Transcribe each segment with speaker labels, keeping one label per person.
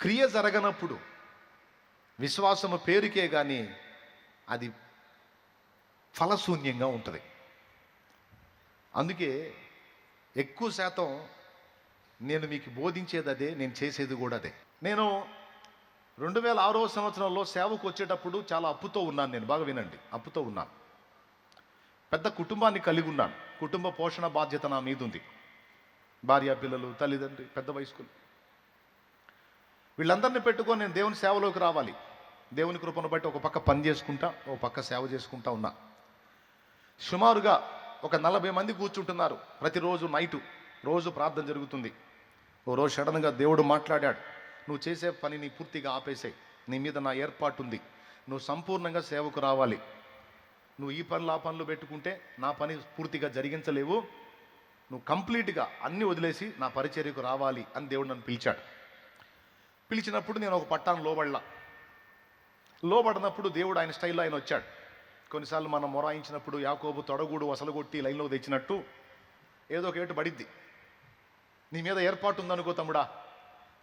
Speaker 1: క్రియ జరగనప్పుడు విశ్వాసము పేరుకే కానీ అది ఫలశూన్యంగా ఉంటుంది. అందుకే ఎక్కువ శాతం నేను మీకు బోధించేది అదే, నేను చేసేది కూడా అదే. నేను 2006వ సంవత్సరంలో సేవకు వచ్చేటప్పుడు చాలా అప్పుతో ఉన్నాను. నేను బాగా వినండి, అప్పుతో ఉన్నాను. పెద్ద కుటుంబాన్ని కలిగి ఉన్నాను. కుటుంబ పోషణ బాధ్యత నా మీద ఉంది. భార్య, పిల్లలు, తల్లిదండ్రి, పెద్ద వయస్కులు, వీళ్ళందరినీ పెట్టుకొని నేను దేవుని సేవలోకి రావాలి. దేవుని కృపను బట్టి ఒక పక్క పని చేసుకుంటా, ఒక పక్క సేవ చేసుకుంటా ఉన్నా. సుమారుగా ఒక 40 మంది కూర్చుంటున్నారు ప్రతిరోజు నైటు. రోజు ప్రార్థన జరుగుతుంది. ఓ రోజు సడన్గా దేవుడు మాట్లాడాడు, నువ్వు చేసే పనిని పూర్తిగా ఆపేసాయి, నీ మీద నా ఏర్పాటు ఉంది, నువ్వు సంపూర్ణంగా సేవకు రావాలి, నువ్వు ఈ పనులు ఆ పనులు పెట్టుకుంటే నా పని పూర్తిగా జరిగించలేవు, నువ్వు కంప్లీట్గా అన్నీ వదిలేసి నా పరిచర్యకు రావాలి అని దేవుడు నన్ను పిలిచాడు. పిలిచినప్పుడు నేను ఒక పట్టాను లోబడినప్పుడు దేవుడు ఆయన స్టైల్లో ఆయన వచ్చాడు. కొన్నిసార్లు మనం మొరాయించినప్పుడు యాకోబు తొడగూడు వసలగొట్టి లైన్లో తెచ్చినట్టు ఏదో ఒక ఏటు పడిద్ది. నీ మీద ఏర్పాటు ఉందనుకో తమ్ముడా,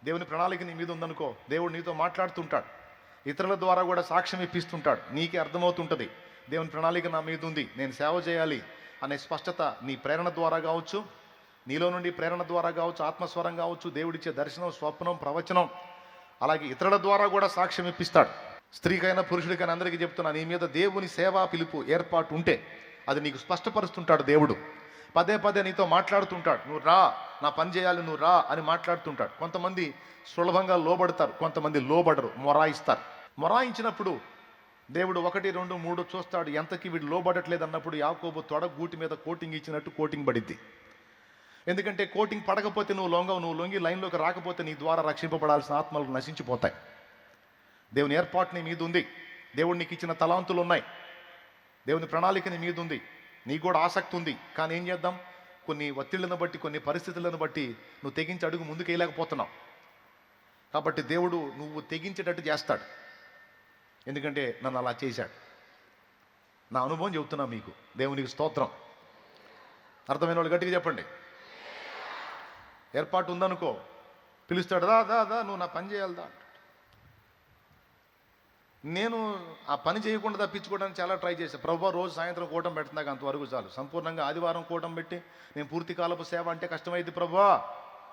Speaker 1: దేవుని ప్రణాళిక నీ మీద ఉందనుకో, దేవుడు నీతో మాట్లాడుతుంటాడు, ఇతరుల ద్వారా కూడా సాక్ష్యం ఇప్పిస్తుంటాడు, నీకే అర్థమవుతుంటుంది దేవుని ప్రణాళిక నా మీద ఉంది, నేను సేవ చేయాలి అనే స్పష్టత నీ ప్రేరణ ద్వారా కావచ్చు, నీలో నుండి ప్రేరణ ద్వారా కావచ్చు, ఆత్మస్వరం కావచ్చు, దేవుడిచ్చే దర్శనం, స్వప్నం, ప్రవచనం, అలాగే ఇతరుల ద్వారా కూడా సాక్ష్యం ఇప్పిస్తాడు. స్త్రీకైనా పురుషుడికైనా అందరికీ చెప్తున్నా, నీ మీద దేవుని సేవా పిలుపు ఏర్పాటు ఉంటే అది నీకు స్పష్టపరుస్తుంటాడు. దేవుడు పదే పదే నీతో మాట్లాడుతుంటాడు, నువ్వు రా, నా పని చేయాలి, నువ్వు రా అని మాట్లాడుతుంటాడు. కొంతమంది సులభంగా లోబడతారు, కొంతమంది లోబడరు, మొరాయిస్తారు. మొరాయించినప్పుడు దేవుడు 1, 2, 3 చూస్తాడు, ఎంతకి వీడు లోబడట్లేదు అన్నప్పుడు యాకోబు తొడ గూటి మీద కోటింగ్ ఇచ్చినట్టు కోటింగ్ పడిద్ది. ఎందుకంటే కోటింగ్ పడకపోతే నువ్వు లొంగి లైన్లోకి రాకపోతే నీ ద్వారా రక్షింపబడాల్సిన ఆత్మలు నశించిపోతాయి. దేవుని ఏర్పాటు నీ మీద ఉంది, దేవుడు నీకు ఇచ్చిన తలాంతులు ఉన్నాయి, దేవుని ప్రణాళిక నీ మీద ఉంది, నీకు కూడా ఆసక్తి ఉంది. కానీ ఏం చేద్దాం, కొన్ని ఒత్తిళ్లను బట్టి, కొన్ని పరిస్థితులను బట్టి నువ్వు తెగించి అడుగు ముందుకు వేయలేకపోతున్నావు. కాబట్టి దేవుడు నువ్వు తెగించేటట్టు చేస్తాడు, ఎందుకంటే నన్ను అలా చేశాడు. నా అనుభవం చెబుతున్నా మీకు, దేవునికి స్తోత్రం. అర్థమైన వాళ్ళు గట్టిగా చెప్పండి. ఏర్పాటు ఉందనుకో, పిలుస్తాడు, దా దా దా నువ్వు నా పని చేయాలి దా. నేను ఆ పని చేయకుండా తప్పించుకోవడానికి చాలా ట్రై చేశాను. ప్రభు రోజు సాయంత్రం కూటం పెడుతున్నాక అంతవరకు చాలు. సంపూర్ణంగా ఆదివారం కూటం పెట్టి నేను పూర్తి కాలపు సేవ అంటే కష్టమైంది ప్రభు,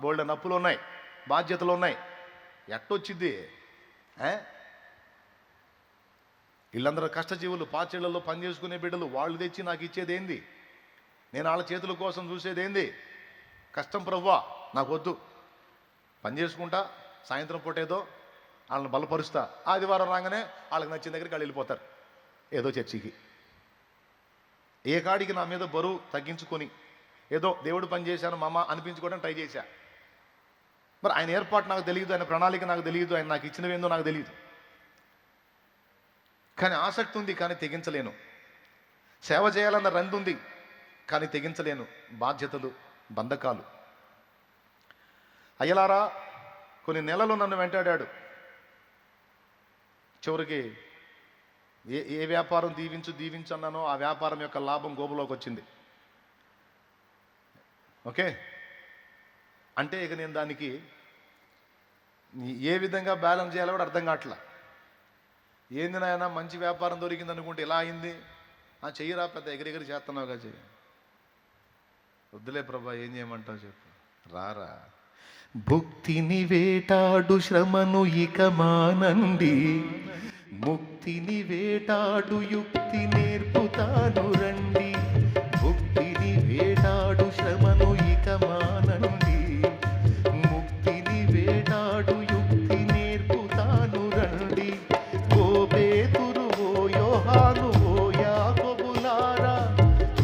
Speaker 1: బోల్డెన్ అప్పులు ఉన్నాయి, బాధ్యతలు ఉన్నాయి, ఎట్టొచ్చిద్ది? వీళ్ళందరూ కష్టజీవులు, పాచిళ్లలో పని చేసుకునే బిడ్డలు, వాళ్ళు తెచ్చి నాకు ఇచ్చేది ఏంది? నేను వాళ్ళ చేతుల కోసం చూసేది ఏంది? కష్టం ప్రభువా, నాకు వద్దు. పని చేసుకుంటా, సాయంత్రం పూట ఏదో వాళ్ళని బలపరుస్తా, ఆదివారం రాగానే వాళ్ళకి నచ్చిన దగ్గరికి వాళ్ళు వెళ్ళిపోతారు ఏదో చర్చికి. ఏ కాడికి నా మీద బరువు తగ్గించుకొని ఏదో దేవుడు పని చేశాను మామ అనిపించుకోవడం ట్రై చేశా. మరి ఆయన ఏర్పాటు నాకు తెలియదు, ఆయన ప్రణాళిక నాకు తెలియదు, ఆయన నాకు ఇచ్చినవేందో నాకు తెలియదు. కానీ ఆసక్తి ఉంది, కానీ తెగించలేను. సేవ చేయాలన్న రంది ఉంది, కానీ తెగించలేను. బాధ్యతలు, బంధకాలు. అయ్యలారా, కొన్ని నెలలు నన్ను వెంటాడాడు. చివరికి ఏ వ్యాపారం దీవించు అన్నానో ఆ వ్యాపారం యొక్క లాభం గోబులోకి వచ్చింది. ఓకే, అంటే ఇక నేను దానికి ఏ విధంగా బ్యాలెన్స్ చేయాలో కూడా అర్థం కావట్లా. ఏంది నాయన, మంచి వ్యాపారం దొరికింది అనుకుంటే ఇలా అయింది, చెయ్యరా, పెద్ద ఎగిరెగిరి చేస్తున్నావుగా, చెయ్యి. వద్దులే ప్రభా, ఏం చేయమంటావు చెప్పు, రారా. భుక్తిని వేటాడు శ్రమను ఇక మానండి, ముక్తిని వేటాడు యుక్తి నేర్పుతాను రండి. భుక్తిని వేటాడు శ్రమను ఇక మానండి, ముక్తిని వేటాడు యుక్తి నేర్పుతాను రండి. ఓ పేతురు, ఓ యోహాను, ఓ యాకోబులారా,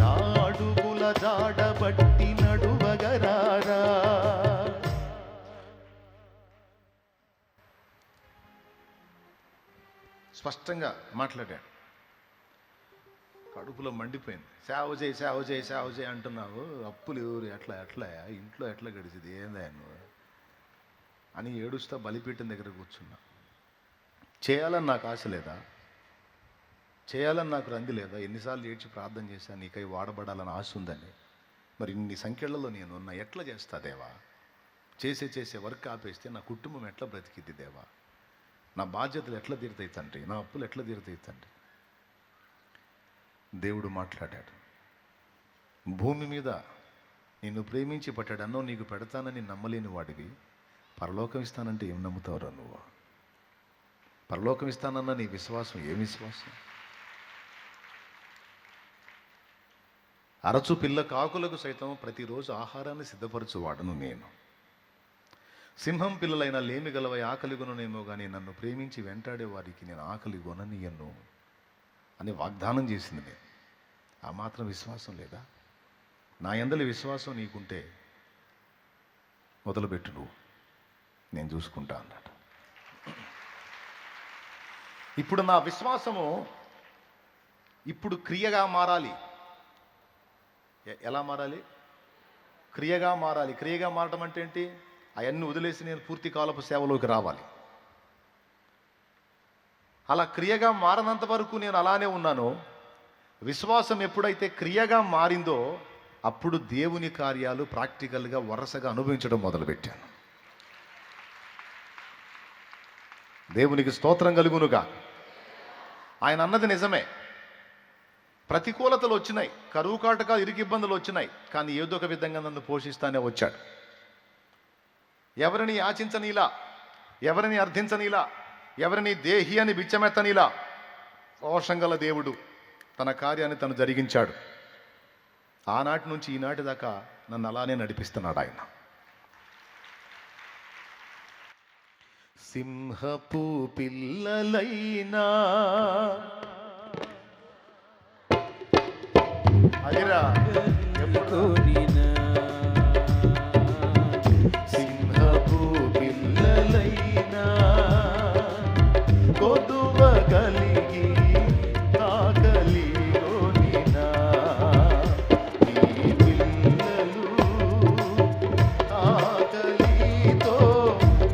Speaker 1: నా అడుగుల జాడబట్టి నడువగరారా. స్పష్టంగా మాట్లాడాడు. కడుపులో మండిపోయింది. సేవ చేయి అంటున్నావు, అప్పులు ఎవరు, ఎట్లా ఇంట్లో ఎట్లా గడిచింది, ఏందా నువ్వు అని ఏడుస్తా బలిపీఠం దగ్గర కూర్చున్నా. చేయాలని నాకు ఆశ లేదా? చేయాలని నాకు రంది లేదా? ఎన్నిసార్లు ఏడ్చి ప్రార్థన చేశాను, నీకై వాడబడాలని ఆశ ఉందని. మరి ఇన్ని సంఖ్యలలో నేను ఎట్లా చేస్తా దేవా? చేసే వర్క్ ఆపేస్తే నా కుటుంబం ఎట్లా బ్రతికిద్ది దేవా? నా బాధ్యతలు ఎట్లా తీరుతాయి తండ్రి? నా అప్పులు ఎట్లా తీరుతాయి తండ్రి? దేవుడు మాట్లాడాడు, భూమి మీద నిన్ను ప్రేమించి పట్టాడు అన్నో నీకు పెడతానని నమ్మలేని వాడివి పరలోకం ఇస్తానంటే ఏం నమ్ముతావురా నువ్వు? పరలోకం ఇస్తానన్న నీ విశ్వాసం ఏం విశ్వాసం? అరచు పిల్ల కాకులకు సైతం ప్రతిరోజు ఆహారాన్ని సిద్ధపరచువాడను నేను. సింహం పిల్లలైన లేమి గలవై ఆకలి కొననేమో కానీ నన్ను ప్రేమించి వెంటాడే వారికి నేను ఆకలి కొననీయను అని వాగ్దానం చేసింది నేను. ఆ మాత్రం విశ్వాసం లేదా? నా యందలి విశ్వాసం నీకుంటే మొదలుపెట్టు, నువ్వు నేను చూసుకుంటా అన్నాడు. ఇప్పుడు నా విశ్వాసము ఇప్పుడు క్రియగా మారాలి. ఎలా మారాలి? క్రియగా మారాలి. క్రియగా మారటం అంటే ఏంటి? అవన్నీ వదిలేసి నేను పూర్తి కాలపు సేవలోకి రావాలి. అలా క్రియగా మారనంత వరకు నేను అలానే ఉన్నాను. విశ్వాసం ఎప్పుడైతే క్రియగా మారిందో అప్పుడు దేవుని కార్యాలు ప్రాక్టికల్గా వరుసగా అనుభవించడం మొదలుపెట్టాను. దేవునికి స్తోత్రం కలుగునుగా. ఆయన అన్నది నిజమే. ప్రతికూలతలు వచ్చినాయి, కరువు కాటకాలు, ఇరుకు ఇబ్బందులు వచ్చినాయి, కానీ ఏదో ఒక విధంగా నన్ను పోషిస్తానే వచ్చాడు. ఎవరిని యాచించనీలా, ఎవరిని అర్థించనీలా, ఎవరిని దేహి అని బిచ్చమెత్తనీలా రోషంగల దేవుడు తన కార్యాన్ని తను జరిగించాడు. ఆనాటి నుంచి ఈనాటి దాకా నన్ను అలానే నడిపిస్తున్నాడు ఆయన. సింహపు పిల్లలైనా అదిరా సింహపు పిల్లలైనా కొదువ కలిగి ఆకలి కొనినా నీ పిల్లలు ఆకలితో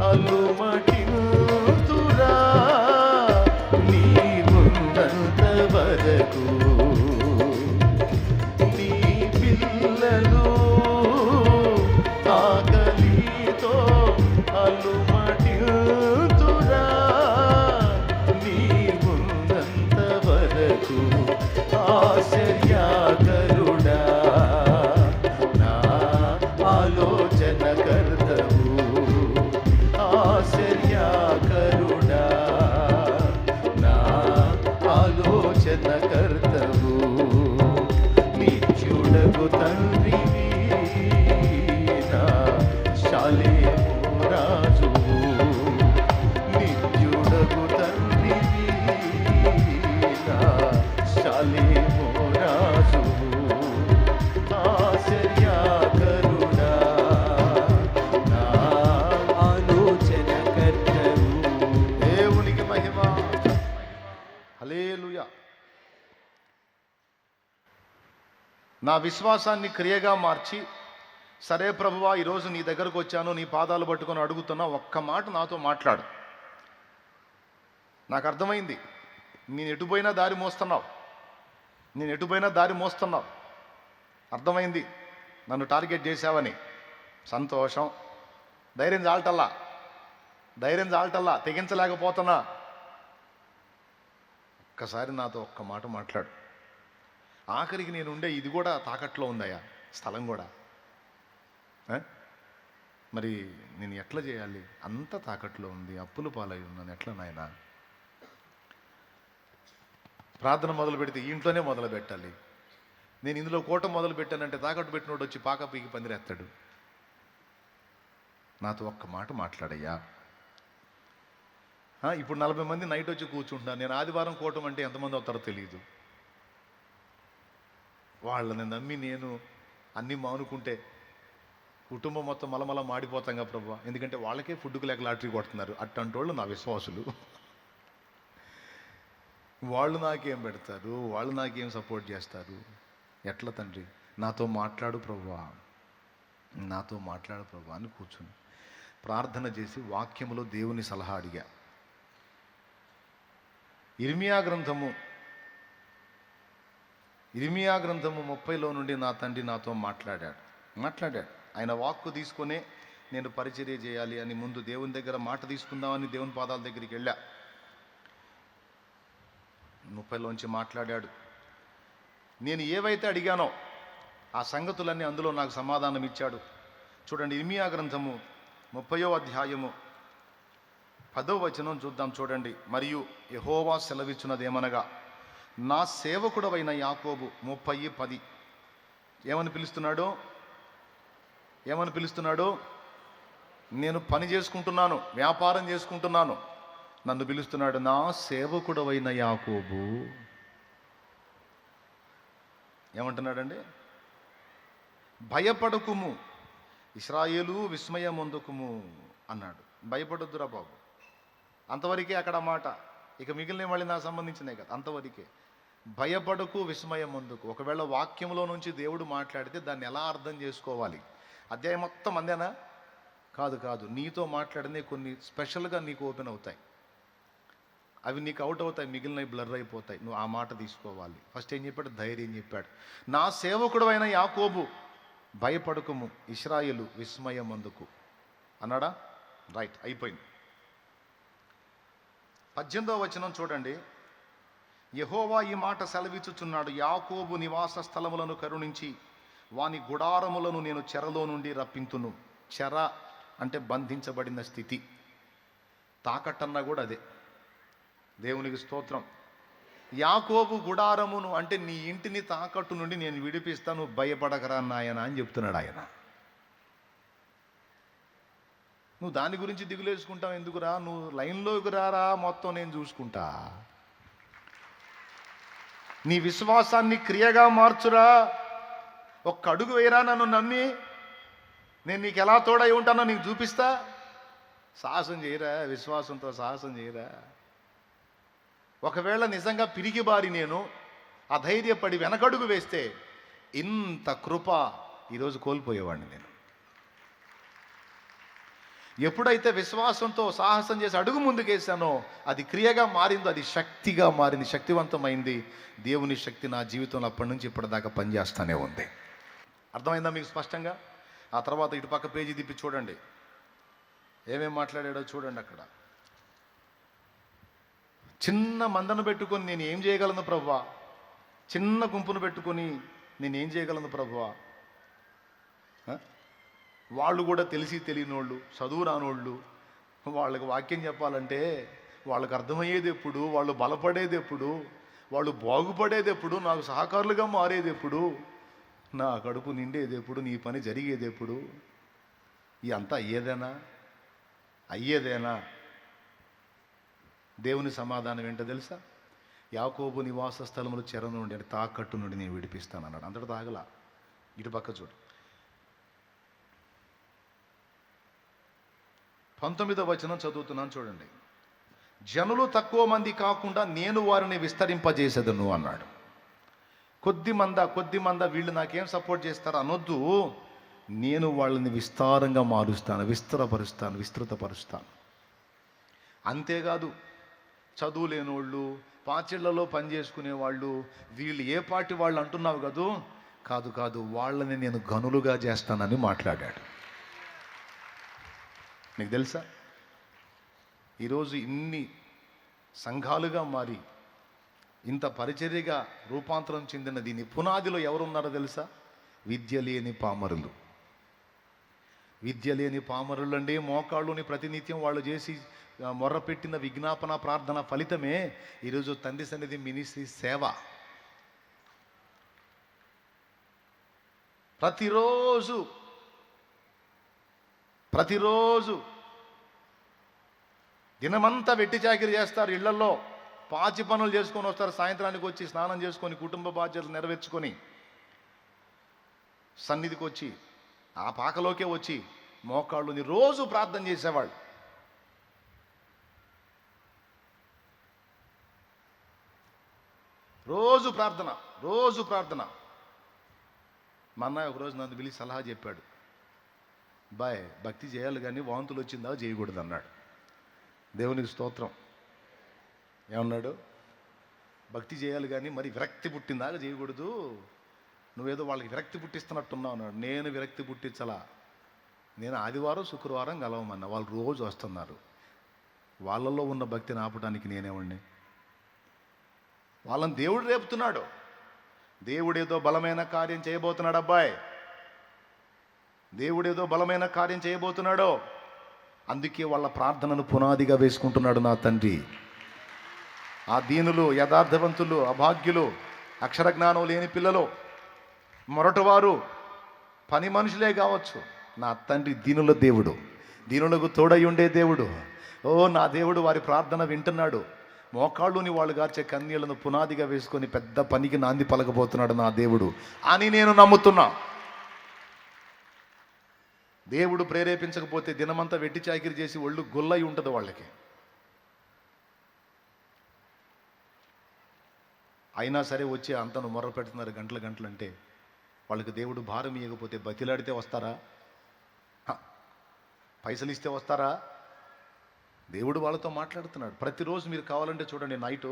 Speaker 1: అలుమటిల్తురా నీ ఉన్నంత వరకు. ఆకలితో అలుమటిల్తురా నీ ఉన్నంత వరకు. ఆశ్చర్యకరుడా నా ఆలోచన కర్తవు, ఆశ్చర్యకరుడా నా ఆలోచన కర్తవు. నిత్యుడగు తండ్రివి రాజు, నిత్యుడగు తండ్రివి శాలేము రాజు. ఆశ్చర్యకరుడా నా ఆలోచన కర్తవు. దేవునికి మహిమ. హల్లెలూయా. నా విశ్వాసాన్ని క్రియగా మార్చి, సరే ప్రభువా ఈరోజు నీ దగ్గరకు వచ్చాను, నీ పాదాలు పట్టుకొని అడుగుతున్నా, ఒక్క మాట నాతో మాట్లాడు. నాకు అర్థమైంది, నేను ఎటుపోయినా దారి మోస్తున్నావు, నేను ఎటుపోయినా దారి మోస్తున్నావు. అర్థమైంది, నన్ను టార్గెట్ చేశావని. సంతోషం. ధైర్యం చాలటల్లా తెగించలేకపోతున్నా. ఒక్కసారి నాతో ఒక్క మాట మాట్లాడు. ఆఖరికి నేను ఉండే ఇది కూడా తాకట్లో ఉందయ్యా, స్థలం కూడా. మరి నేను ఎట్లా చేయాలి? అంత తాకట్లో ఉంది, అప్పులు పాలై ఉన్నాను, ఎట్లా నాయనా? ప్రార్థన మొదలు పెడితే ఇంట్లోనే మొదలు పెట్టాలి. నేను ఇందులో కూటం మొదలు పెట్టానంటే తాకట్టు పెట్టినోడు వచ్చి పాక పీకి పందిరేస్తాడు. నాతో ఒక్క మాట మాట్లాడయ్యా. ఇప్పుడు 40 మంది నైట్ వచ్చి కూర్చుంటున్నాను. నేను ఆదివారం కూటం అంటే ఎంతమంది అవుతారో తెలియదు. వాళ్ళని నమ్మి నేను అన్నీ మానుకుంటే కుటుంబం మొత్తం మలమల మాడిపోతాంగా ప్రభు. ఎందుకంటే వాళ్ళకే ఫుడ్కు లేక లాటరీ కొడుతున్నారు. అట్టంటోళ్ళు నా విశ్వాసులు. వాళ్ళు నాకేం పెడతారు, వాళ్ళు నాకేం సపోర్ట్ చేస్తారు? ఎట్లా తండ్రి? నాతో మాట్లాడు ప్రభువా, నాతో మాట్లాడు ప్రభువా అని కూర్చుని ప్రార్థన చేసి వాక్యములో దేవుని సలహా అడిగా. ఇర్మియా గ్రంథము 30లో నుండి నా తండ్రి నాతో మాట్లాడాడు. ఆయన వాక్కు తీసుకొని నేను పరిచర్య చేయాలి అని ముందు దేవుని దగ్గర మాట తీసుకుందామని దేవుని పాదాల దగ్గరికి వెళ్ళా. 30లోంచి మాట్లాడాడు. నేను ఏవైతే అడిగానో ఆ సంగతులన్నీ అందులో నాకు సమాధానం ఇచ్చాడు. చూడండి, ఇర్మియా గ్రంథము 30వ అధ్యాయము 10వ వచనం చూద్దాం. చూడండి, మరియు యెహోవా సెలవిచ్చున్నదేమనగా, నా సేవకుడవైన యాకోబు 30:10 ఏమని పిలుస్తున్నాడు? ఏమని పిలుస్తున్నాడు? నేను పని చేసుకుంటున్నాను, వ్యాపారం చేసుకుంటున్నాను, నన్ను పిలుస్తున్నాడు, నా సేవకుడవైన యాకోబు. ఏమంటున్నాడండి? భయపడకుము ఇశ్రాయేలు, విస్మయమొందుకుము అన్నాడు. భయపడొద్దురా బాబు, అంతవరకే అక్కడ మాట. ఇక మిగిలిన మళ్ళీ నాకు సంబంధించినవి కదా, అంతవరకే. భయపడకు, విస్మయమొందుకు. ఒకవేళ వాక్యంలో నుంచి దేవుడు మాట్లాడితే దాన్ని ఎలా అర్థం చేసుకోవాలి? అధ్యాయం మొత్తం అందేనా? కాదు కాదు, నీతో మాట్లాడినే కొన్ని స్పెషల్గా నీకు ఓపెన్ అవుతాయి. అవి నీకు అవుట్ అవుతాయి, మిగిలినవి బ్లర్ అయిపోతాయి. నువ్వు ఆ మాట తీసుకోవాలి. ఫస్ట్ ఏం చెప్పాడు? ధైర్యం చెప్పాడు. నా సేవకుడు అయిన యాకోబు, భయపడకుము ఇశ్రాయేలు, విస్మయమందుకు అన్నాడా? రైట్, అయిపోయింది. 18వ వచనం చూడండి. యెహోవా ఈ మాట సెలవిచ్చుచున్నాడు, యాకోబు నివాస స్థలములను కరుణించి వాని గుడారములను నేను చెరలో నుండి రప్పింతును. చెర అంటే బంధించబడిన స్థితి. తాకట్టన్నా కూడా అదే. దేవునికి స్తోత్రం. యాకోబు గుడారమును అంటే నీ ఇంటిని తాకట్టు నుండి నేను విడిపిస్తాను, భయపడకరా నాయన అని చెప్తున్నాడు ఆయన. నువ్వు దాని గురించి దిగులేసుకుంటావు ఎందుకురా? నువ్వు లైన్లోకి రారా, మొత్తం నేను చూసుకుంటా. నీ విశ్వాసాన్ని క్రియగా మార్చురా. ఒక్క అడుగు వేయరా, నన్ను నమ్మి నేను నీకు ఎలా తోడై ఉంటానో నీకు చూపిస్తా. సాహసం చేయరా, విశ్వాసంతో సాహసం చేయరా. ఒకవేళ నిజంగా పిరిగిబారి నేను అధైర్యపడి వెనకడుగు వేస్తే ఇంత కృప ఈరోజు కోల్పోయేవాడిని నేను. ఎప్పుడైతే విశ్వాసంతో సాహసం చేసి అడుగు ముందుకేసానో అది క్రియగా మారిందో, అది శక్తిగా మారింది, శక్తివంతమైంది. దేవుని శక్తి నా జీవితంలో అప్పటి నుంచి ఇప్పటిదాకా పనిచేస్తూనే ఉంది. అర్థమైందా మీకు స్పష్టంగా? ఆ తర్వాత ఇటు పక్క పేజీ తిప్పి చూడండి, ఏమేం మాట్లాడాడో చూడండి. అక్కడ చిన్న మందను పెట్టుకొని నేను ఏం చేయగలను ప్రభువా, చిన్న గుంపును పెట్టుకొని నేను ఏం చేయగలను ప్రభువా. వాళ్ళు కూడా తెలిసి తెలియనోళ్ళు, చదువు రానోళ్ళు, వాళ్ళకి వాక్యం చెప్పాలంటే వాళ్ళకి అర్థమయ్యేది ఎప్పుడు, వాళ్ళు బలపడేది ఎప్పుడు, వాళ్ళు బాగుపడేది ఎప్పుడు, నాకు సహకారులుగా మారేది ఎప్పుడు, నా కడుపు నిండేది ఎప్పుడు, నీ పని జరిగేది ఎప్పుడు? ఇదంతా అయ్యేదేనా? దేవుని సమాధానం ఏంటో తెలుసా? యాకోబు నివాస స్థలములు చెర నుండి అంటే తాకట్టు నుండి నేను విడిపిస్తాను అన్నాడు. అంతటి తాగలా. ఇటు పక్క చూడు, 19వ వచనం చదువుతున్నాను చూడండి. జనులు తక్కువ మంది కాకుండా నేను వారిని విస్తరింపజేసేదను అన్నాడు. కొద్ది మంద వీళ్ళు నాకేం సపోర్ట్ చేస్తారు అనొద్దు. నేను వాళ్ళని విస్తారంగా మారుస్తాను, విస్తృతపరుస్తాను. అంతేకాదు, చదువు లేనోళ్ళు, పాచిళ్లలో పని చేసుకునే వాళ్ళు, వీళ్ళు ఏ పార్టీ వాళ్ళు అంటున్నావు కదూ? కాదు, వాళ్ళని నేను గనులుగా చేస్తానని మాట్లాడాడు. నీకు తెలుసా, ఈరోజు ఇన్ని సంఘాలుగా మారి ఇంత పరిచర్యగా రూపాంతరం చెందిన దీని పునాదిలో ఎవరున్నారో తెలుసా? విద్య లేని పామరులు అండి. మోకాళ్ళుని ప్రతినిత్యం వాళ్ళు చేసి మొర్రపెట్టిన విజ్ఞాపన ప్రార్థన ఫలితమే ఈరోజు తండ్రి సన్నిధి మినిస్ట్రీ సేవ. ప్రతిరోజు దినమంతా వెట్టి చాకిరి చేస్తారు, ఇళ్లలో పాచి పనులు చేసుకొని వస్తారు, సాయంత్రానికి వచ్చి స్నానం చేసుకొని కుటుంబ బాధ్యతలు నెరవేర్చుకొని సన్నిధికి వచ్చి ఆ పాకలోకే వచ్చి మోకాళ్ళుని రోజు ప్రార్థన చేసేవాళ్ళు. రోజు ప్రార్థన. మా అన్నయ్య ఒకరోజు నన్ను పిలిచి సలహా చెప్పాడు. బాయ్, భక్తి చేయాలి కానీ వాంతులు వచ్చిందా చేయకూడదు అన్నాడు. దేవునికి స్తోత్రం. ఏమన్నాడు? భక్తి చేయాలి కానీ మరి విరక్తి పుట్టిందాక చేయకూడదు. నువ్వేదో వాళ్ళకి విరక్తి పుట్టిస్తున్నట్టున్నావు అన్నాడు. నేను విరక్తి పుట్టించలా, నేను ఆదివారం శుక్రవారం కలవమన్నా, వాళ్ళు రోజు వస్తున్నారు. వాళ్ళల్లో ఉన్న భక్తిని ఆపడానికి నేనేమండి? వాళ్ళని దేవుడు రేపుతున్నాడు. దేవుడేదో బలమైన కార్యం చేయబోతున్నాడు అబ్బాయి, దేవుడేదో బలమైన కార్యం చేయబోతున్నాడు. అందుకే వాళ్ళ ప్రార్థనను పునాదిగా వేసుకుంటున్నాడు నా తండ్రి. ఆ దీనులు, యథార్థవంతులు, అభాగ్యులు, అక్షర జ్ఞానం లేని పిల్లలు, మొరటవారు, పని మనుషులే కావచ్చు, నా తండ్రి దీనుల దేవుడు, దీనులకు తోడై ఉండే దేవుడు. ఓ నా దేవుడు వారి ప్రార్థన వింటున్నాడు. మోకాళ్ళుని వాళ్ళు గార్చే కన్నీళ్లను పునాదిగా వేసుకొని పెద్ద పనికి నాంది పలకబోతున్నాడు నా దేవుడు అని నేను నమ్ముతున్నా. దేవుడు ప్రేరేపించకపోతే దినమంతా వెట్టి చాకిరి చేసి ఒళ్ళు గొల్లయి ఉంటుంది వాళ్ళకి. అయినా సరే వచ్చి అంతను మొర్ర పెడుతున్నారు గంటలు గంటలు. అంటే వాళ్ళకి దేవుడు భారం ఇవ్వకపోతే బతిలాడితే వస్తారా? పైసలు ఇస్తే వస్తారా? దేవుడు వాళ్ళతో మాట్లాడుతున్నాడు. ప్రతిరోజు మీరు కావాలంటే చూడండి, నైటు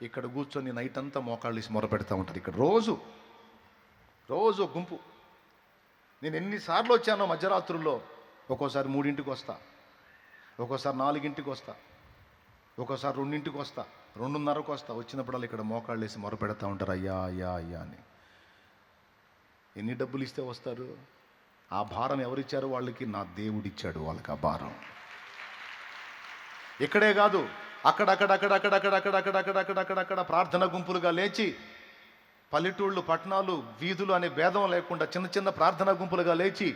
Speaker 1: ఇక్కడ కూర్చొని నైట్ అంతా మోకాళ్ళు వేసి మొర పెడతా ఉంటారు. ఇక్కడ రోజు గుంపు. నేను ఎన్నిసార్లు వచ్చానో మధ్యరాత్రుల్లో. ఒక్కోసారి 3ంటికి వస్తా, ఒక్కోసారి 4ంటికి వస్తా, ఒక్కోసారి 2ంటికి వస్తా, 2:30కు వస్తా. వచ్చినప్పుడల్లా ఇక్కడ మోకాళ్ళు వేసి మొర పెడతా ఉంటారు, అయ్యా అయ్యా అయ్యా అని. ఎన్ని డబ్బులు ఇస్తే వస్తారు? ఆ భారం ఎవరిచ్చారు వాళ్ళకి? నా దేవుడిచ్చాడు వాళ్ళకి ఆ భారం. ఇక్కడే కాదు, అక్కడక్కడ ప్రార్థన గుంపులుగా లేచి, పల్లెటూళ్ళు, పట్టణాలు, వీధులు అనే భేదం లేకుండా చిన్న చిన్న ప్రార్థన గుంపులుగా లేచి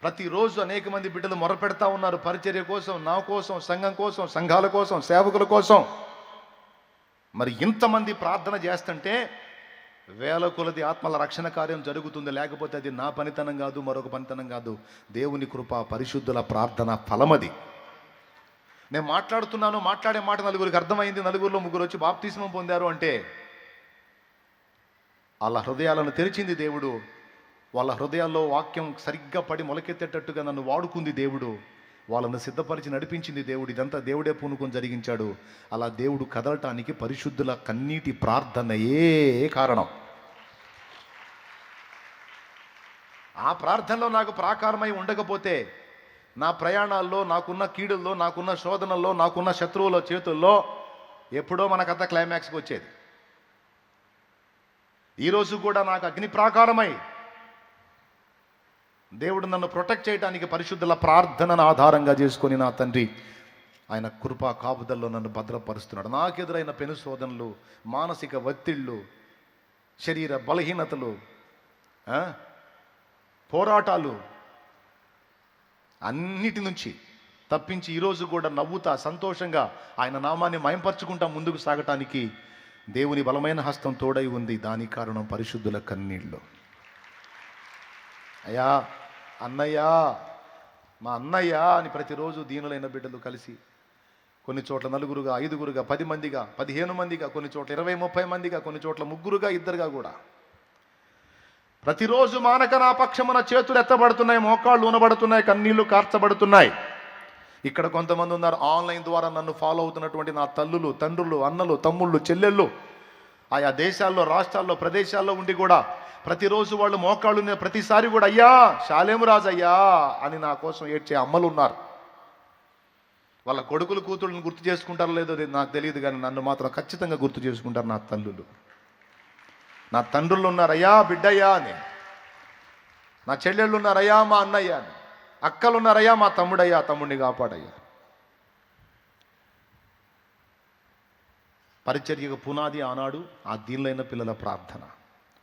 Speaker 1: ప్రతిరోజు అనేక మంది బిడ్డలు మొరపెడతా ఉన్నారు పరిచర్య కోసం, నా కోసం, సంఘం కోసం, సంఘాల కోసం, సేవకుల కోసం. మరి ఇంతమంది ప్రార్థన చేస్తుంటే వేల కొలది ఆత్మల రక్షణ కార్యం జరుగుతుంది. లేకపోతే అది నా పనితనం కాదు, మరొక పనితనం కాదు, దేవుని కృప, పరిశుద్ధుల ప్రార్థన ఫలమది. నేను మాట్లాడుతున్నాను, మాట్లాడే మాట నలుగురికి అర్థమైంది, నలుగురిలో 3 వచ్చి బాప్తిస్మం పొందారు అంటే వాళ్ళ హృదయాలను తెరిచింది దేవుడు. వాళ్ళ హృదయాల్లో వాక్యం సరిగ్గా పడి మొలకెత్తేటట్టుగా నన్ను వాడుకుంది దేవుడు. వాళ్ళను సిద్ధపరిచి నడిపించింది దేవుడు. ఇదంతా దేవుడే పూనుకొని జరిగించాడు. అలా దేవుడు కదలటానికి పరిశుద్ధుల కన్నీటి ప్రార్థనయే కారణం. ఆ ప్రార్థనలో నాకు ప్రాకారమై ఉండకపోతే నా ప్రయాణాల్లో, నాకున్న కీడుల్లో, నాకున్న శోధనల్లో, నాకున్న శత్రువుల చేతుల్లో ఎప్పుడో మన కథ క్లైమాక్స్కి వచ్చేది. ఈరోజు కూడా నాకు అగ్ని ప్రాకారమై దేవుడు నన్ను ప్రొటెక్ట్ చేయడానికి పరిశుద్ధుల ప్రార్థనను ఆధారంగా చేసుకొని నా తండ్రి ఆయన కృపా కాపుదల్లో నన్ను భద్రపరుస్తున్నాడు. నాకెదురైన పెను శోధనలు, మానసిక ఒత్తిళ్ళు, శరీర బలహీనతలు, పోరాటాలు అన్నిటి నుంచి తప్పించి ఈరోజు కూడా నవ్వుతా, సంతోషంగా ఆయన నామాన్ని మయంపరుచుకుంటా ముందుకు సాగటానికి దేవుని బలమైన హస్తం తోడై ఉంది. దానికి కారణం పరిశుద్ధుల కన్నీళ్ళు. అయ్యా, అన్నయ్యా, మా అన్నయ్య అని ప్రతిరోజు దీనులైన బిడ్డలు కలిసి కొన్ని చోట్ల 4గురుగా, 5గురుగా, 10 మందిగా, 15 మందిగా, కొన్ని చోట్ల 20-30 మందిగా, కొన్ని చోట్ల 3గురుగా, 2గా కూడా ప్రతిరోజు మానక నా పక్షమున చేతులు ఎత్తబడుతున్నాయి, మోకాళ్ళు ఉనబడుతున్నాయి, కన్నీళ్లు కార్చబడుతున్నాయి. ఇక్కడ కొంతమంది ఉన్నారు ఆన్లైన్ ద్వారా నన్ను ఫాలో అవుతున్నటువంటి నా తల్లులు, తండ్రులు, అన్నలు, తమ్ముళ్ళు, చెల్లెళ్ళు, ఆయా దేశాల్లో, రాష్ట్రాల్లో, ప్రదేశాల్లో ఉండి కూడా ప్రతిరోజు వాళ్ళు మోకాళ్ళు ప్రతిసారి కూడా అయ్యా శాలేము రాజు అయ్యా అని నా కోసం ఏడ్చే అమ్మలు ఉన్నారు. వాళ్ళ కొడుకులు, కూతుళ్ళని గుర్తు చేసుకుంటారో లేదో నాకు తెలియదు, కానీ నన్ను మాత్రం ఖచ్చితంగా గుర్తు చేసుకుంటారు నా తల్లులు. నా తండ్రులు ఉన్నారు అయ్యా బిడ్డయ్యా అని, నా చెల్లెళ్ళు ఉన్నారు అయ్యా మా అన్నయ్య అని, అక్కలు ఉన్నారయ్యా మా తమ్ముడయ్యా, తమ్ముడిని కాపాడయ్యా. పరిచర్యకు పునాది ఆనాడు ఆ దీనులైన పిల్లల ప్రార్థన,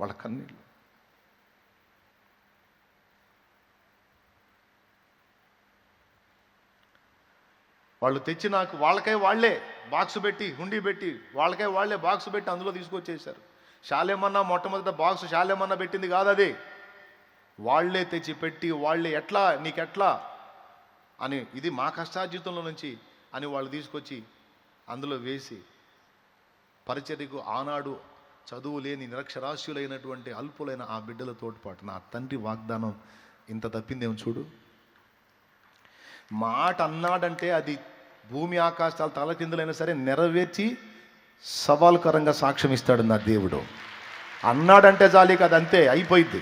Speaker 1: వాళ్ళ కన్నీళ్ళు. వాళ్ళు తెచ్చి నాకు వాళ్ళకై వాళ్ళే బాక్స్ పెట్టి, హుండీ పెట్టి, వాళ్ళకై వాళ్ళే బాక్స్ పెట్టి అందులో తీసుకొచ్చేసారు. శాలేమన్నా మొట్టమొదట బాక్స్ శాలేమన్నా పెట్టింది కాదు, అది వాళ్లే తెచ్చి పెట్టి, వాళ్ళే ఎట్లా నీకెట్లా అని, ఇది మా కష్టార్జితంలో నుంచి అని వాళ్ళు తీసుకొచ్చి అందులో వేసి పరిచర్యకు ఆనాడు చదువు లేని నిరక్షరాస్యులైనటువంటి అల్పులైన ఆ బిడ్డల తోడ్పాటు. నా తండ్రి వాగ్దానం ఇంత తప్పిందేమో చూడు. మాట అన్నాడంటే అది భూమి ఆకాశాలు తలకిందులైనా సరే నెరవేర్చి సవాల్కరంగా సాక్ష్యం ఇస్తాడు నా దేవుడు. అన్నాడంటే జాలి కాదు, అంతే అయిపోయింది.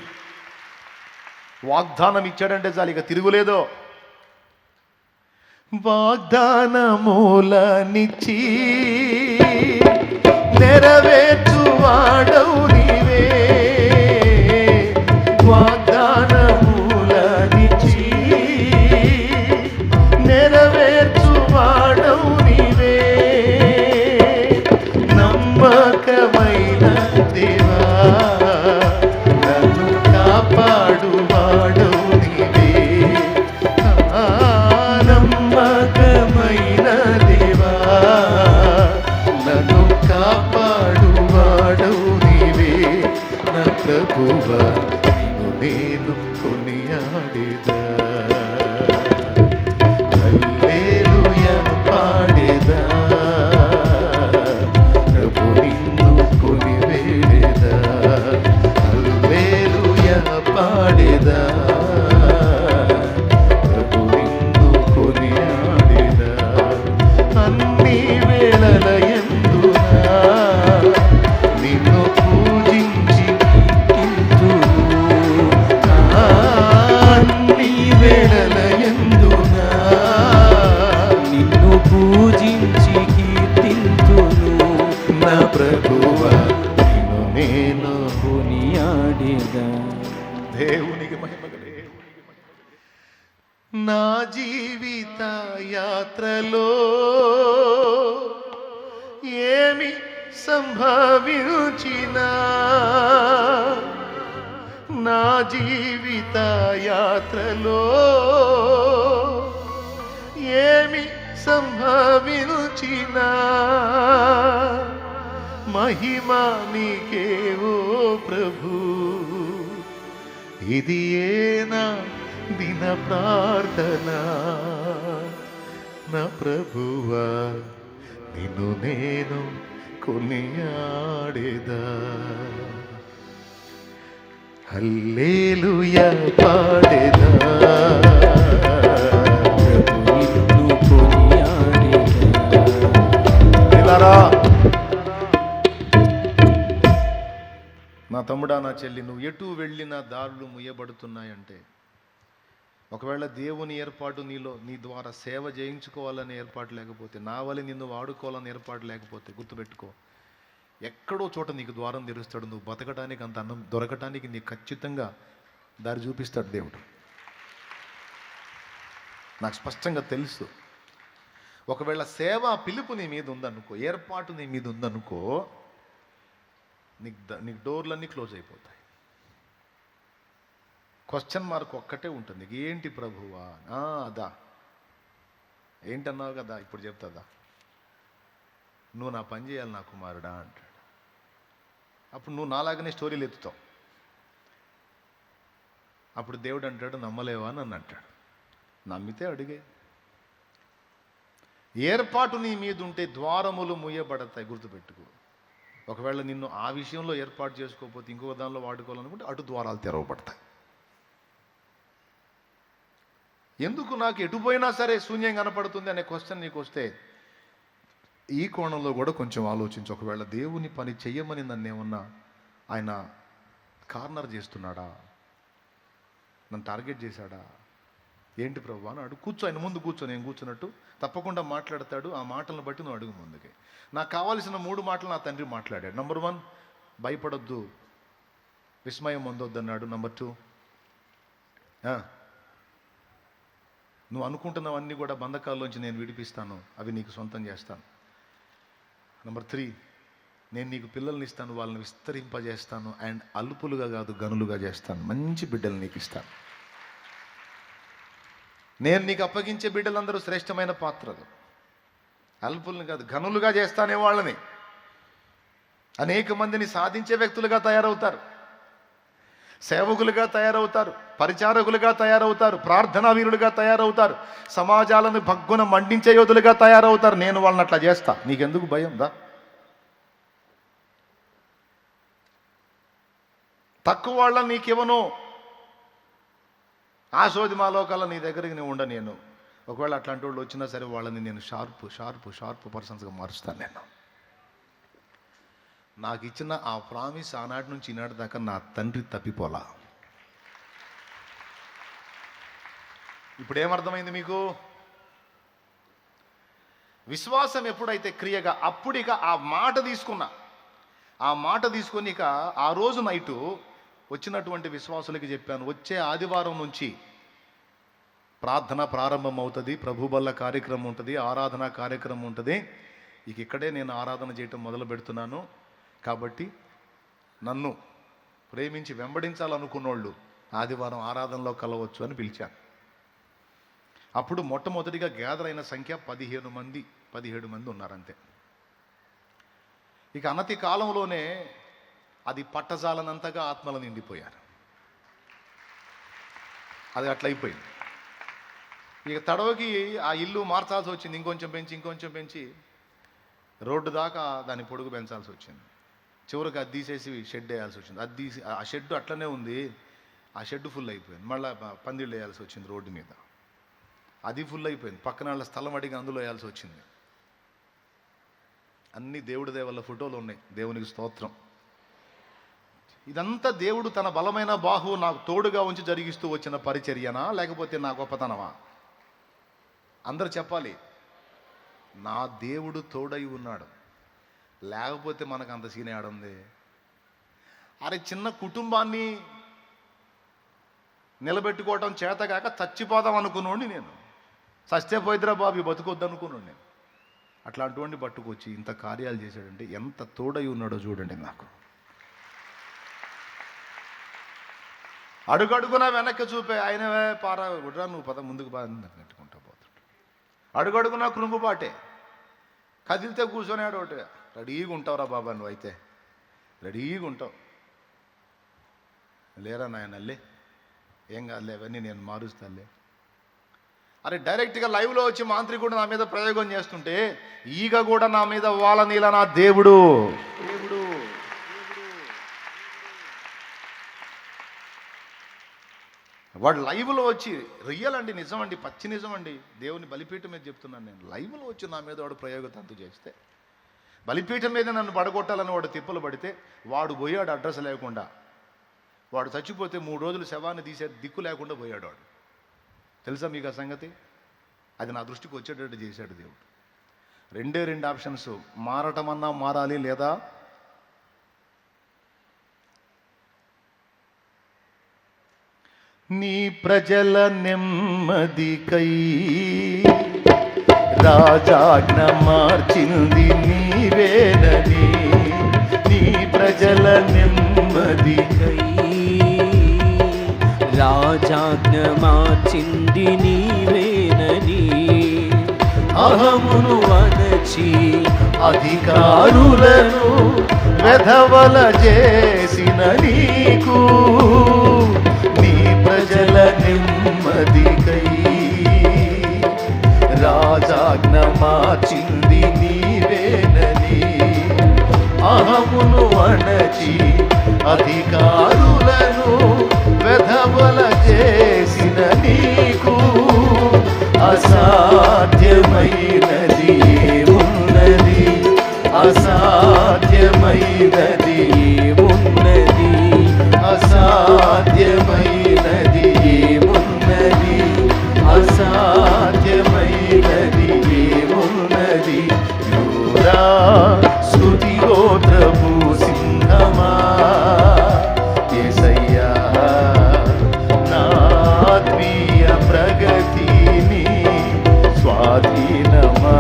Speaker 1: వాగ్దానం ఇచ్చాడంటే చాలు, ఇక తిరుగులేదో. వాగ్దానమూలనిచ్చి నెరవేర్చువాడవు నీవే. వాగ్దానమూలనిచ్చి నెరవేర్చువాడవు నీవే. నమ్మకమైన దేవా, నన్ను కాపాడువాడవు నీవే. నమ్మకమైన దేవా, నన్ను కాపాడువాడవు నీవే. నా ప్రభువా, నిన్ను నేను కొనియాడేదా, హల్లెలూయా పాడేదా. ప్రభు నిన్ను కొనివేడేదా, హల్లెలూయా పాడేదా. ప్రభు నిన్ను కొనియాడేదా. అన్ని వేళల యందునా నిన్ను పూజించి కీర్తింతును. అన్ని వేళల యందునా
Speaker 2: నిన్ను పూజించి కీర్తింతును.
Speaker 1: నా ప్రభువా, నిన్ను నేను
Speaker 2: కొనియాడేదా.
Speaker 1: దేవునికి మహిమ కలుగును. నా జీవిత యాత్రలో ఏమి సంభవించినా, నా జీవిత యాత్రలో ఏమి సంభవించినా, మహిమా నీకే ఓ ప్రభు. ఇది ఏనా దిన ప్రార్థన. నా ప్రభువా, నిన్ను నేను కొనియాడేదా, హల్లెలూయా పాడేదా.
Speaker 2: ప్రభు నిన్ను కొనియాడేదా.
Speaker 1: పిల్లరా, నా తమ్ముడా, నా చెల్లి, నువ్వు ఎటు వెళ్ళినా దారులు ముయ్యబడుతున్నాయంటే, ఒకవేళ దేవుని ఏర్పాటు నీ ద్వారా సేవ చేయించుకోవాలని ఏర్పాటు లేకపోతే, నా వల్ల నిన్ను వాడుకోవాలని ఏర్పాటు లేకపోతే, గుర్తుపెట్టుకో, ఎక్కడో చోట నీకు ద్వారం తెరుస్తాడు. నువ్వు బతకడానికి, అంత అన్నం దొరకటానికి నీకు ఖచ్చితంగా దారి చూపిస్తాడు దేవుడు. నాకు స్పష్టంగా తెలుసు. ఒకవేళ సేవ పిలుపు నీ మీద ఉందనుకో, ఏర్పాటు నీ మీద ఉందనుకో, నీకు డోర్లన్నీ క్లోజ్ అయిపోతాయి. క్వశ్చన్ మార్క్ ఒక్కటే ఉంటుంది, నీకు ఏంటి ప్రభువా? అదా ఏంటన్నావు కదా, ఇప్పుడు చెప్తాదా, నువ్వు నా పని చేయాలి నా కుమారుడా అంటాడు. అప్పుడు నువ్వు నాలాగనే స్టోరీలు ఎత్తుతావు. అప్పుడు దేవుడు అంటాడు, నమ్మలేవా నన్ను అంటాడు. నమ్మితే అడిగే. ఏర్పాటు నీ మీద ఉంటే ద్వారములు ముయ్యబడతాయి, గుర్తుపెట్టుకో. ఒకవేళ నిన్ను ఆ విషయంలో ఏర్పాటు చేసుకోకపోతే ఇంకొక దానిలో వాడుకోవాలనుకుంటే అటు ద్వారాలు తెరవబడతాయి. ఎందుకు నాకు ఎటుపోయినా సరే శూన్యం కనపడుతుంది అనే క్వశ్చన్ నీకు వస్తే, ఈ కోణంలో కూడా కొంచెం ఆలోచించు. ఒకవేళ దేవుని పని చెయ్యమని నన్ను ఏమన్నా ఆయన కార్నర్ చేస్తున్నాడా, నన్ను టార్గెట్ చేశాడా, ఏంటి ప్రభు అని అడుగు. కూర్చో, ఆయన ముందు కూర్చో, నేను కూర్చున్నట్టు తప్పకుండా మాట్లాడతాడు. ఆ మాటలను బట్టి నువ్వు అడుగు ముందుకి. నాకు కావాల్సిన 3 మాటలు నా తండ్రి మాట్లాడాడు. నంబర్ 1, భయపడొద్దు, విస్మయం పొందొద్దు అన్నాడు. నంబర్ 2, నువ్వు అనుకుంటున్నవన్నీ కూడా బంధకాల్లోంచి నేను విడిపిస్తాను, అవి నీకు సొంతం చేస్తాను. నంబర్ 3, నేను నీకు పిల్లల్ని ఇస్తాను, వాళ్ళని విస్తరింపజేస్తాను, అండ్ అల్పులుగా కాదు గనులుగా చేస్తాను, మంచి బిడ్డలు నీకు ఇస్తాను. నేను నీకు అప్పగించే బిడ్డలందరూ శ్రేష్టమైన పాత్రలు, అల్పుల్ని కాదు గనులుగా చేస్తానే వాళ్ళని. అనేక మందిని సాధించే వ్యక్తులుగా తయారవుతారు, సేవకులుగా తయారవుతారు, పరిచారకులుగా తయారవుతారు, ప్రార్థనా వీరులుగా తయారవుతారు, సమాజాలను భగ్గున మండించే యోధులుగా తయారవుతారు. నేను వాళ్ళని అట్లా చేస్తా. నీకెందుకు భయం? దా, తక్కువ వాళ్ళని నీకివ్వను. ఆ సోది మాలోకల్లా నీ దగ్గరికి నేను ఉండనేను. ఒకవేళ అట్లాంటి వాళ్ళు వచ్చినా సరే వాళ్ళని నేను షార్ప్ పర్సన్స్గా మారుస్తాను. నేను నాకు ఇచ్చిన ఆ ప్రామిస్ ఆనాటి నుంచి ఈనాటి దాకా నా తండ్రి తప్పిపోలా. ఇప్పుడు ఏమర్థమైంది మీకు? విశ్వాసం ఎప్పుడైతే క్రియగా, అప్పుడు ఇక ఆ మాట తీసుకొని ఇక ఆ రోజు నైటు వచ్చినటువంటి విశ్వాసులకి చెప్పాను, వచ్చే ఆదివారం నుంచి ప్రార్థన ప్రారంభం అవుతుంది, ప్రభు బల్ల కార్యక్రమం ఉంటుంది, ఆరాధన కార్యక్రమం ఉంటుంది. ఇక ఇక్కడే నేను ఆరాధన చేయటం మొదలు పెడుతున్నాను. కాబట్టి నన్ను ప్రేమించి వెంబడించాలనుకున్నోళ్ళు ఆదివారం ఆరాధనలో కలవచ్చు అని పిలిచాను. అప్పుడు మొట్టమొదటిగా గ్యాదర్ అయిన సంఖ్య 17 మంది ఉన్నారంతే. ఇక అనతి కాలంలోనే అది పట్టజాలనంతగా ఆత్మలు నిండిపోయారు. అది అట్లయిపోయింది. ఇక తడవకి ఆ ఇల్లు మార్చాల్సి వచ్చింది, ఇంకొంచెం పెంచి రోడ్డు దాకా దాని పొడుగు పెంచాల్సి వచ్చింది. చివరికి అది తీసేసి షెడ్ వేయాల్సి వచ్చింది. ఆ షెడ్ అట్లనే ఉంది, ఆ షెడ్ ఫుల్ అయిపోయింది. మళ్ళీ పందిళ్ళు వేయాల్సి వచ్చింది రోడ్డు మీద, అది ఫుల్ అయిపోయింది. పక్కన వాళ్ళ స్థలం అడిగి అందులో వేయాల్సి వచ్చింది. అన్ని దేవుడి దేవల్ల ఫోటోలు ఉన్నాయి, దేవునికి స్తోత్రం. ఇదంతా దేవుడు తన బలమైన బాహువు నాకు తోడుగా ఉంచి జరిగిస్తూ వచ్చిన పరిచర్యనా, లేకపోతే నా గొప్పతనమా? అందరు చెప్పాలి, నా దేవుడు తోడై ఉన్నాడు, లేకపోతే మనకు అంత సీనే ఆడుంది. అరే చిన్న కుటుంబాన్ని నిలబెట్టుకోవటం చేతగాక చచ్చిపోదాం అనుకున్నాండి నేను. చస్తే పోయిద్రా బాబు, బతుకొద్దు అనుకున్నాను నేను. అట్లాంటి పట్టుకొచ్చి ఇంత కార్యాలు చేశాడంటే ఎంత తోడై ఉన్నాడో చూడండి. నాకు అడుగడుగునా వెనక్కి చూపే ఆయన, పారా గుడ్రా నువ్వు పద ముందుకు నెట్టుకుంటా పోతాడు. అడుగడుగునా కృంగుబాటే, కదిలితే కూర్చొని ఒకటి రెడీగా ఉంటావురా బాబా, నువ్వు అయితే రెడీగా ఉంటావు. లేరా నాయన లే, ఏం కాదులే, అవన్నీ నేను మారుస్తానులే. అరే డైరెక్ట్గా లైవ్లో వచ్చి మాంత్రికుడు నా మీద ప్రయోగం చేస్తుంటే ఈగ కూడా నా మీద వాళ్ళనీల నా దేవుడు. వాడు లైవ్లో వచ్చి, రియల్ అండి, నిజమండి, పచ్చి నిజమండి, దేవుని బలిపీఠం మీద చెప్తున్నాను నేను. లైవ్లో వచ్చి నా మీద వాడు ప్రయోగ తంతు చేస్తే, బలిపీఠం మీద నన్ను పడగొట్టాలని వాడు తిప్పలు పడితే వాడు పోయాడు అడ్రస్ లేకుండా. వాడు చచ్చిపోతే 3 రోజులు శవాన్ని తీసే దిక్కు లేకుండా పోయాడు వాడు. తెలుసా మీకు ఆ సంగతి? అది నా దృష్టికి వచ్చేటట్టు చేశాడు దేవుడు. 2 ఆప్షన్స్, మారటమన్నా మారాలి, లేదా నీ ప్రజల నెమ్మదికై రాజాజ్ఞ మార్చింది నీవేనని, నీ ప్రజల నెమ్మదికై
Speaker 2: రాజాజ్ఞ మార్చింది నీవేనని, అహమును వనచి
Speaker 1: అధికారులను వెధవల చేసిన నీకు, నీ ప్రజల నెమ్మదికై రాజాజ్ఞ మార్చింది నీవేనని, అహమును వనచి అధికారులను వెధవల చేసిన నీకు, అసాధ్యమైనది ఏమున్నది, అసాధ్యమైనది ఏమున్నది, అసాధ్యమైనది ఏమున్నది, అసాధ్యమైనది ఏమున్నది. యూదా స్తుతి గోత్రపు సింహమా, యేసయ్యా నా ఆత్మీయ ప్రగతిని స్వాధీనమా,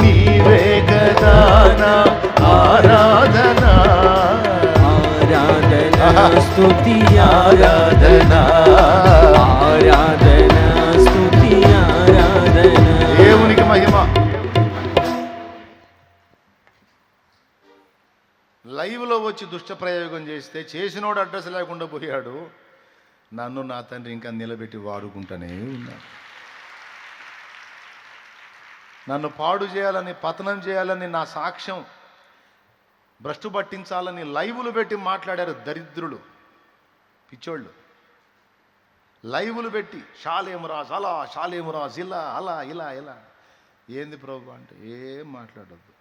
Speaker 1: నీవే కదా నా ఆరాధన,
Speaker 2: ఆరాధన స్తుతి
Speaker 1: ఆరాధన,
Speaker 2: ఆరాధన స్తుతి ఆరాధన.
Speaker 1: దేవునికి మహిమ. లైవ్లో వచ్చి దుష్ట ప్రయోగం చేస్తే చేసినోడు అడ్రస్ లేకుండా పోయాడు. నన్ను నా తండ్రి ఇంకా నిలబెట్టి వాడుకుంటూనే ఉన్నాడు. నన్ను పాడు చేయాలని, పతనం చేయాలని, నా సాక్ష్యం భ్రష్టు పట్టించాలని లైవ్లు పెట్టి మాట్లాడారు దరిద్రులు, పిచ్చోళ్ళు. లైవ్లు పెట్టి షాలేమురాజ్ అలా, షాలేమురాజ్ ఇలా, అలా ఇలా ఇలా. ఏంది ప్రభు అంటే ఏం మాట్లాడద్దు,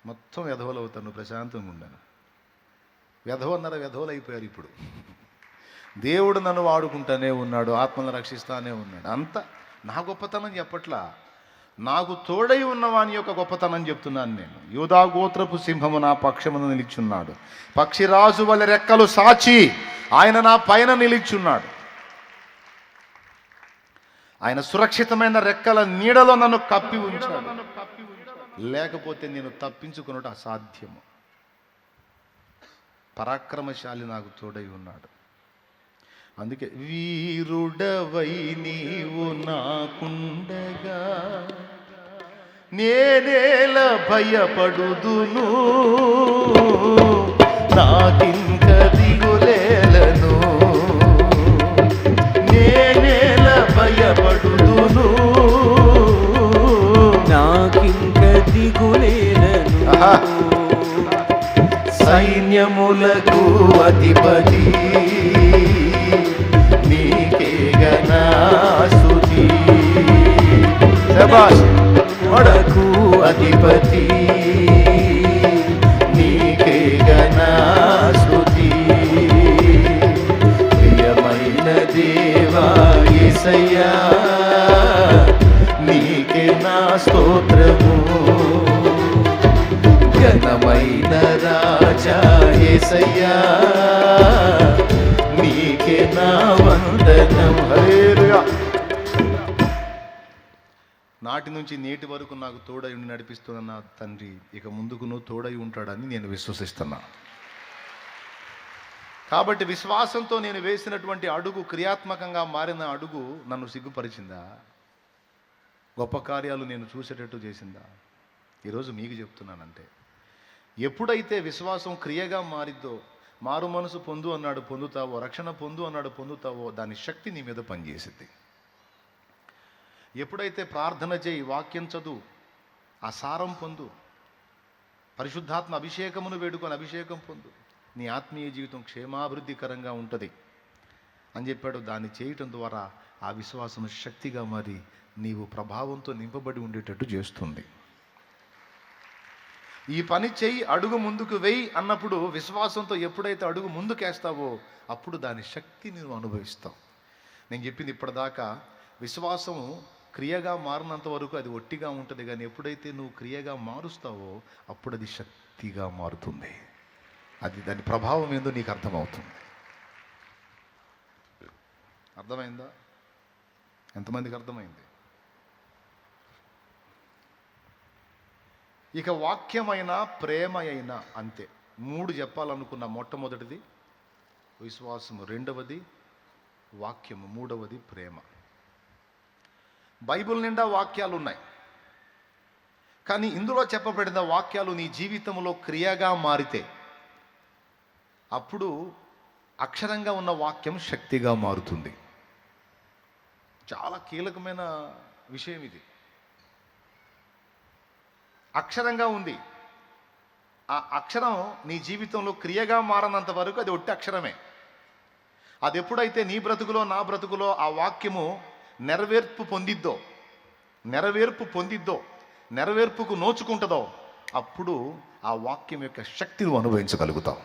Speaker 1: మొత్తం వెధవలు అవుతాను, ప్రశాంతంగా ఉండను. వెధవ అన్నారా, వెధవలు అయిపోయారు ఇప్పుడు. దేవుడు నన్ను వాడుకుంటానే ఉన్నాడు, ఆత్మను రక్షిస్తానే ఉన్నాడు. అంత నా గొప్పతనం చెప్పట్లా, నాకు తోడై ఉన్నవాని యొక్క గొప్పతనం చెప్తున్నాను నేను. యూదా గోత్రపు సింహము నా పక్షమును నిలిచున్నాడు, పక్షిరాజు వలె రెక్కలు సాచి ఆయన నా పైన నిలిచున్నాడు. ఆయన సురక్షితమైన రెక్కల నీడలో నన్ను కప్పి ఉంచాడు, లేకపోతే నేను తప్పించుకున్నట్టు అసాధ్యము. పరాక్రమశాలి నాకు తోడై ఉన్నాడు. అందుకే వీరుడవై నీవు నాకుండగా నేనేల భయపడుదును, నాకింక దిగులేలను, నేనేల భయపడుదును,
Speaker 2: నాకింక దిగులేలను.
Speaker 1: సైన్యములకు అధిపతి నీకే గనా స్తుతి. శభాష్. వడకు అధిపతి నీకే గనా స్తుతి. ప్రియమైన దేవా యేసయ్యా నీకే నా స్తోత్రము. ఘనమైన రాజా యేసయ్యా నీకే నా వందనం. హల్లెలూయా. నాటి నుంచి నేటి వరకు నాకు తోడై ఉండి నడిపిస్తున్న నా తండ్రి ఇక ముందుకు తోడై ఉంటాడని నేను విశ్వసిస్తున్నా. కాబట్టి విశ్వాసంతో నేను వేసినటువంటి అడుగు, క్రియాత్మకంగా మారిన అడుగు నన్ను సిగ్గుపరిచిందా? గొప్ప కార్యాలు నేను చూసేటట్టు చేసిందా? ఈరోజు మీకు చెప్తున్నానంటే, ఎప్పుడైతే విశ్వాసం క్రియగా మారిద్దో, మారు మనసు పొందు అన్నాడు పొందుతావో, రక్షణ పొందు అన్నాడు పొందుతావో, దాని శక్తి నీ మీద పనిచేసింది. ఎప్పుడైతే ప్రార్థన చేయి, వాక్యం చదువు, ఆ సారం పొందు, పరిశుద్ధాత్మ అభిషేకమును వేడుకొని అభిషేకం పొందు, నీ ఆత్మీయ జీవితం క్షేమాభివృద్ధికరంగా ఉంటుంది అని చెప్పాడు. దాన్ని చేయటం ద్వారా ఆ విశ్వాసం శక్తిగా మారి నీవు ప్రభావంతో నింపబడి ఉండేటట్టు చేస్తుంది. ఈ పని చెయ్యి, అడుగు ముందుకు వెయ్యి అన్నప్పుడు విశ్వాసంతో ఎప్పుడైతే అడుగు ముందుకేస్తావో అప్పుడు దాని శక్తి నువ్వు అనుభవిస్తావు. నేను చెప్పింది ఇప్పటిదాకా విశ్వాసం క్రియగా మారినంత వరకు అది ఒట్టిగా ఉంటుంది, కానీ ఎప్పుడైతే నువ్వు క్రియగా మారుస్తావో అప్పుడు అది శక్తిగా మారుతుంది. అది దాని ప్రభావం ఏందో నీకు అర్థమవుతుంది. అర్థమైందా? ఎంతమందికి అర్థమైంది? ఇక వాక్యమైన, ప్రేమ అయినా అంతే. 3 చెప్పాలనుకున్న. మొట్టమొదటిది విశ్వాసము, రెండవది వాక్యము, మూడవది ప్రేమ. బైబిల్ నిండా వాక్యాలు ఉన్నాయి, కానీ ఇందులో చెప్పబడిన వాక్యాలు నీ జీవితంలో క్రియగా మారితే అప్పుడు అక్షరంగా ఉన్న వాక్యం శక్తిగా మారుతుంది. చాలా కీలకమైన విషయం ఇది. అక్షరంగా ఉంది, ఆ అక్షరం నీ జీవితంలో క్రియగా మారనంత వరకు అది ఒట్టి అక్షరమే. అది ఎప్పుడైతే నీ బ్రతుకులో, నా బ్రతుకులో ఆ వాక్యము నెరవేర్పు పొందిద్దో, నెరవేర్పుకు నోచుకుంటుందో అప్పుడు ఆ వాక్యం యొక్క శక్తిని అనుభవించగలుగుతావు.